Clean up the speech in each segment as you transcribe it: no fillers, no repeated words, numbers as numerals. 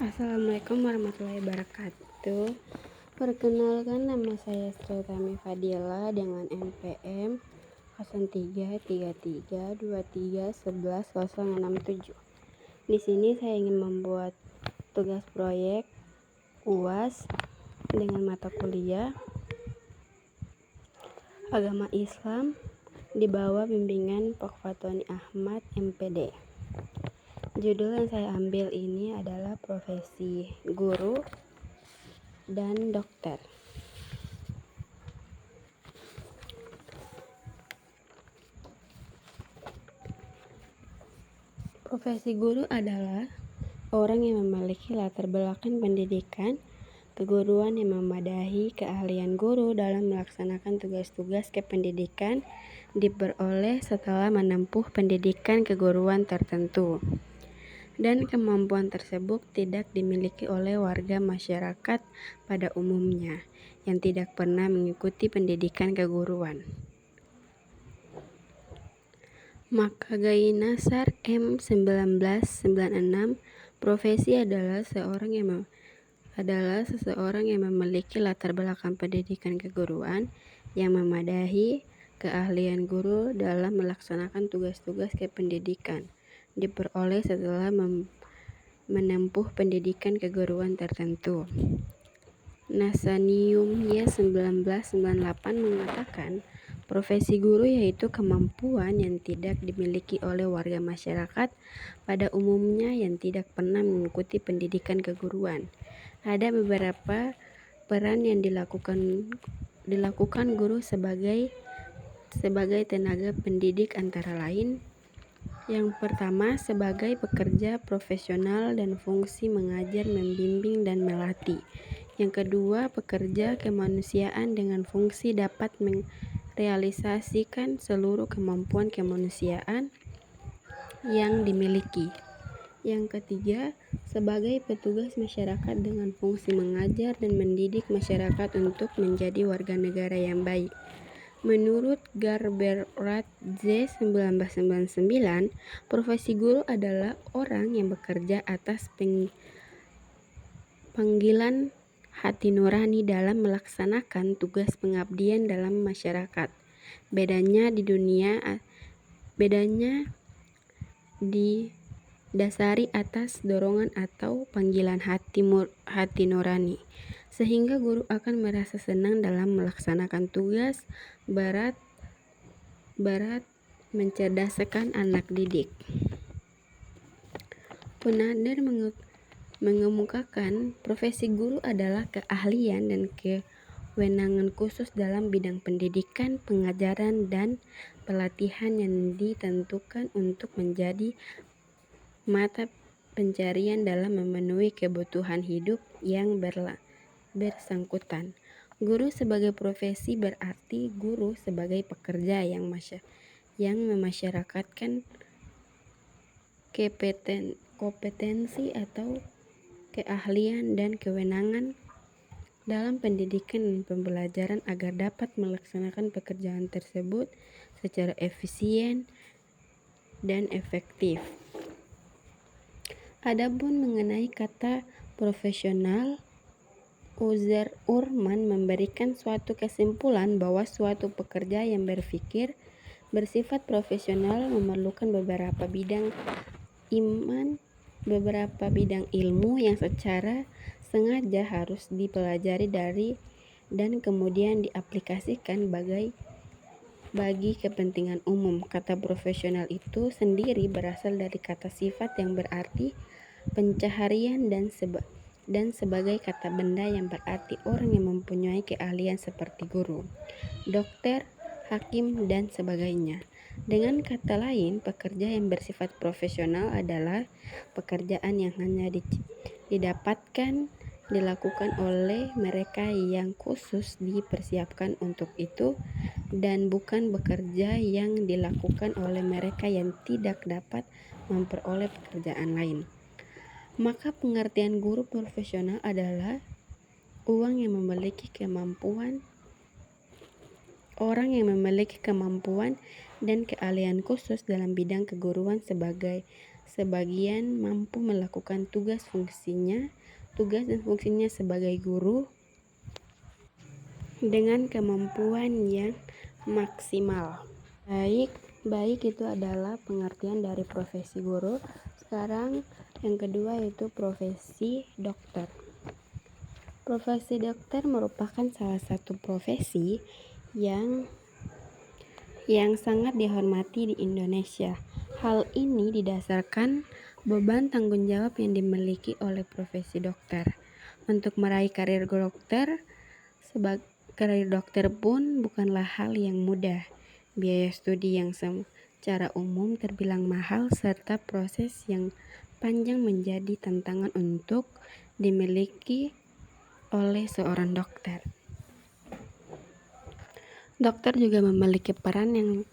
Assalamualaikum warahmatullahi wabarakatuh. Perkenalkan, nama saya Sri Utami Fadila dengan NPM 033323111067. Di sini saya ingin membuat tugas proyek UAS dengan mata kuliah Agama Islam di bawah bimbingan Pak Fatoni Ahmad MPD. Judul yang saya ambil ini adalah profesi guru dan dokter. Profesi guru adalah orang yang memiliki latar belakang pendidikan, keguruan yang memadai. Keahlian guru dalam melaksanakan tugas-tugas kependidikan diperoleh setelah menempuh pendidikan keguruan tertentu. Dan kemampuan tersebut tidak dimiliki oleh warga masyarakat pada umumnya yang tidak pernah mengikuti pendidikan keguruan. Maka Gainasar M. 1996, profesi adalah seseorang yang memiliki latar belakang pendidikan keguruan yang memadai. Keahlian guru dalam melaksanakan tugas-tugas kependidikan diperoleh setelah menempuh pendidikan keguruan tertentu. Nasanium Y 1998 mengatakan profesi guru yaitu kemampuan yang tidak dimiliki oleh warga masyarakat pada umumnya yang tidak pernah mengikuti pendidikan keguruan. Ada beberapa peran yang dilakukan guru sebagai tenaga pendidik, antara lain: yang pertama, sebagai pekerja profesional dan fungsi mengajar, membimbing, dan melatih. Yang kedua, pekerja kemanusiaan dengan fungsi dapat merealisasikan seluruh kemampuan kemanusiaan yang dimiliki. Yang ketiga, sebagai petugas masyarakat dengan fungsi mengajar dan mendidik masyarakat untuk menjadi warga negara yang baik. Menurut Garberrat Z 1999, profesi guru adalah orang yang bekerja atas panggilan hati nurani dalam melaksanakan tugas pengabdian dalam masyarakat. Bedanya didasari atas dorongan atau panggilan hati nurani, sehingga guru akan merasa senang dalam melaksanakan tugas berat mencerdaskan anak didik. Penader mengemukakan profesi guru adalah keahlian dan kewenangan khusus dalam bidang pendidikan, pengajaran, dan pelatihan yang ditentukan untuk menjadi mata pencarian dalam memenuhi kebutuhan hidup yang bersangkutan. Guru sebagai profesi berarti guru sebagai pekerja yang memasyarakatkan kompetensi atau keahlian dan kewenangan dalam pendidikan dan pembelajaran agar dapat melaksanakan pekerjaan tersebut secara efisien dan efektif. Adapun mengenai kata profesional, Uzair Urman memberikan suatu kesimpulan bahwa suatu pekerja yang bersifat profesional memerlukan beberapa bidang ilmu yang secara sengaja harus dipelajari dan kemudian diaplikasikan bagi kepentingan umum. Kata profesional itu sendiri berasal dari kata sifat yang berarti pencaharian dan sebagai kata benda yang berarti orang yang mempunyai keahlian seperti guru, dokter, hakim, dan sebagainya. Dengan kata lain, pekerja yang bersifat profesional adalah pekerjaan yang hanya dilakukan oleh mereka yang khusus dipersiapkan untuk itu dan bukan bekerja yang dilakukan oleh mereka yang tidak dapat memperoleh pekerjaan lain. Maka pengertian guru profesional adalah orang yang memiliki kemampuan dan keahlian khusus dalam bidang keguruan sebagian mampu melakukan tugas dan fungsinya sebagai guru dengan kemampuan yang maksimal. Baik itu adalah pengertian dari profesi guru. Sekarang yang kedua yaitu profesi dokter. Profesi dokter merupakan salah satu profesi yang sangat dihormati di Indonesia. Hal ini didasarkan beban tanggung jawab yang dimiliki oleh profesi dokter. Untuk meraih karir dokter pun bukanlah hal yang mudah. Biaya studi yang secara umum terbilang mahal serta proses yang panjang menjadi tantangan untuk dimiliki oleh seorang dokter. Dokter juga memiliki peran yang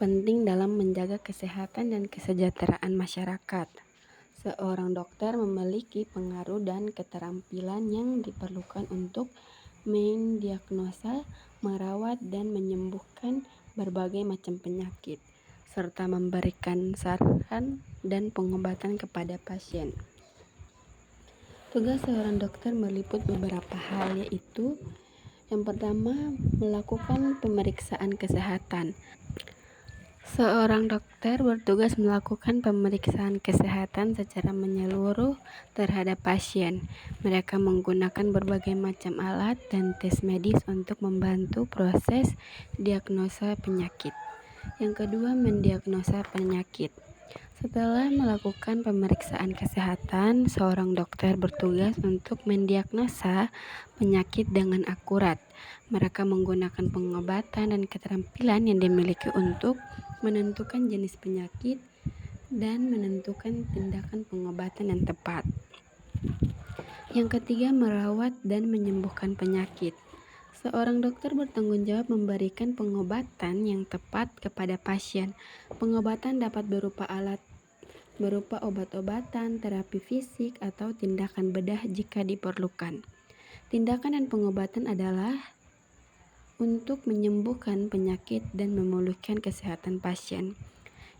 penting dalam menjaga kesehatan dan kesejahteraan masyarakat. Seorang dokter memiliki pengaruh dan keterampilan yang diperlukan untuk mendiagnosa, merawat, dan menyembuhkan berbagai macam penyakit, serta memberikan saran dan pengobatan kepada pasien. Tugas seorang dokter meliput beberapa hal, yaitu yang pertama, melakukan pemeriksaan kesehatan. Seorang dokter bertugas melakukan pemeriksaan kesehatan secara menyeluruh terhadap pasien. Mereka menggunakan berbagai macam alat dan tes medis untuk membantu proses diagnosa penyakit. Yang kedua, mendiagnosa penyakit. Setelah melakukan pemeriksaan kesehatan, seorang dokter bertugas untuk mendiagnosa penyakit dengan akurat. Mereka menggunakan pengobatan dan keterampilan yang dimiliki untuk menentukan jenis penyakit dan menentukan tindakan pengobatan yang tepat. Yang ketiga, merawat dan menyembuhkan penyakit. Seorang dokter bertanggung jawab memberikan pengobatan yang tepat kepada pasien. Pengobatan dapat berupa obat-obatan, terapi fisik, atau tindakan bedah jika diperlukan. Tindakan dan pengobatan adalah untuk menyembuhkan penyakit dan memulihkan kesehatan pasien.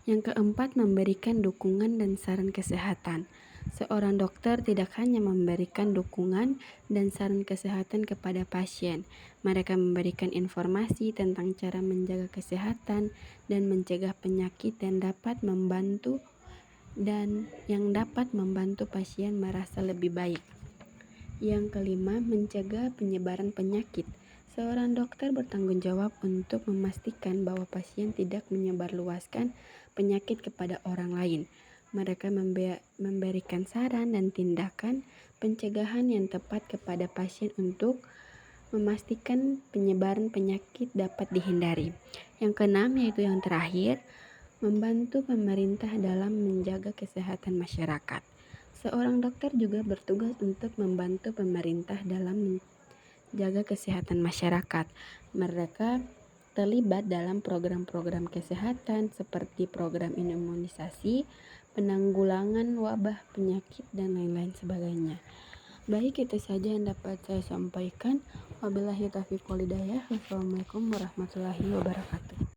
Yang keempat, memberikan dukungan dan saran kesehatan. Seorang dokter tidak hanya memberikan dukungan dan saran kesehatan kepada pasien. Mereka memberikan informasi tentang cara menjaga kesehatan dan mencegah penyakit yang dapat membantu pasien merasa lebih baik. Yang kelima, mencegah penyebaran penyakit. Seorang dokter bertanggung jawab untuk memastikan bahwa pasien tidak menyebarluaskan penyakit kepada orang lain. Mereka memberikan saran dan tindakan pencegahan yang tepat kepada pasien untuk memastikan penyebaran penyakit dapat dihindari. Yang keenam, yaitu yang terakhir, membantu pemerintah dalam menjaga kesehatan masyarakat. Seorang dokter juga bertugas untuk membantu pemerintah dalam menjaga kesehatan masyarakat. Mereka terlibat dalam program-program kesehatan seperti program imunisasi, penanggulangan wabah penyakit, dan lain-lain sebagainya. Baik, itu saja yang dapat saya sampaikan. Wabillahi taufiq wal hidayah. Wassalamualaikum warahmatullahi wabarakatuh.